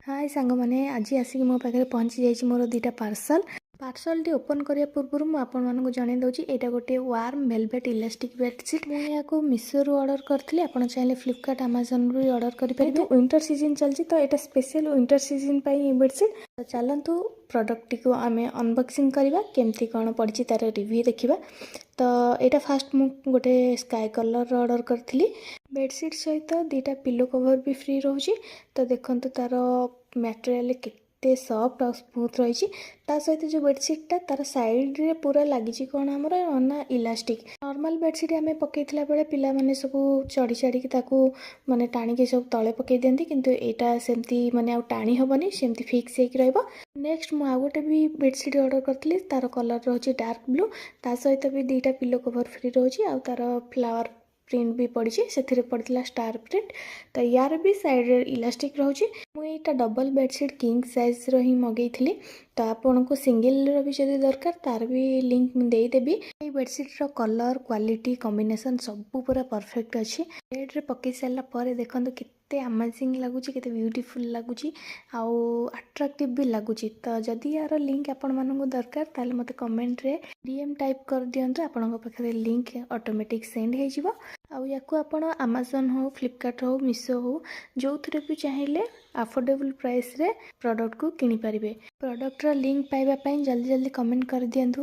हाय सांग मैंने आज आसिक मो पाखे पहुँची जाइए मोर दुईटा पार्सल टी ओपन करने पूर्व मुझे जन दूसरी यहाँ गोटे वार्म वेलवेट इलास्टिक बेडसीट मुझे मिशो रू ऑर्डर करी आप चाहिए फ्लिपकार्ट अमेजन रू ऑर्डर करेंगे। तो विंटर सीजन चलती तो यहाँ स्पेशल विंटर सीजन बेडसीट तो चलतु प्रोडक्ट टी को आम अनबॉक्सिंग करवा केमती कौन पड़ी तार रिव्यू देखा। तो यहाँ फास्ट मु गोटे स्काई कलर ऑर्डर करी बेडसीट सहित दुईटा पिलो कवर भी फ्री रोचे। तो देखो तार मटेरियल केते सॉफ्ट और स्मूथ रही सहित जो बेडसीटा तार साइड रे पूरा लगी कौन आमर ना इलास्टिक नॉर्मल बेडसीट आम पकईला बेले पिला माने सब चढ़ी चढ़ी माने टाणी सब तले पकई दिंती किंतु एटा सेमती माने टाणी हेनी सेमती फिक्स हो। नेक्स्ट मु गोटे भी बेडसीट ऑर्डर करी तार कलर रोचे डार्क ब्लू ता सहित भी दुईटा पिलो कवर फ्री रोचे आ तार फ्लावर प्रिंट भी पड़ी से पड़ता स्टार प्रिंट। तो यार भी साइड इलास्टिक रोचे मुझे डबल बेडसीट किंग साइज री मगई थी। तो आपन को सिंगल भी जब दरकार तार भी लिंक देदेवी। ये बेडसीट रो कलर क्वालिटी कॉम्बिनेशन सब पूरा परफेक्ट अच्छी बेड रे पकई सारा देखो केते अमेजिंग लगुच केते ब्यूटीफुल लगुच आउ अट्रैक्टिव भी लगुच। तो जदि यार लिंक आपण मानू दरकार ताले मते कमेंट रे डीएम टाइप कर दियंतु आपण पाखे लिंक ऑटोमेटिक सेंड हो आउ याकू आपण अमेजन हो फ्लिपकार्ट हो मिशो हो जो थरे भी चाहिए अफोर्डेबल प्राइस रे प्रोडक्ट को किनी पारिबे। प्रोडक्ट रो लिंक पाइबा पई जल्दी जल्दी कमेंट कर दियंतु।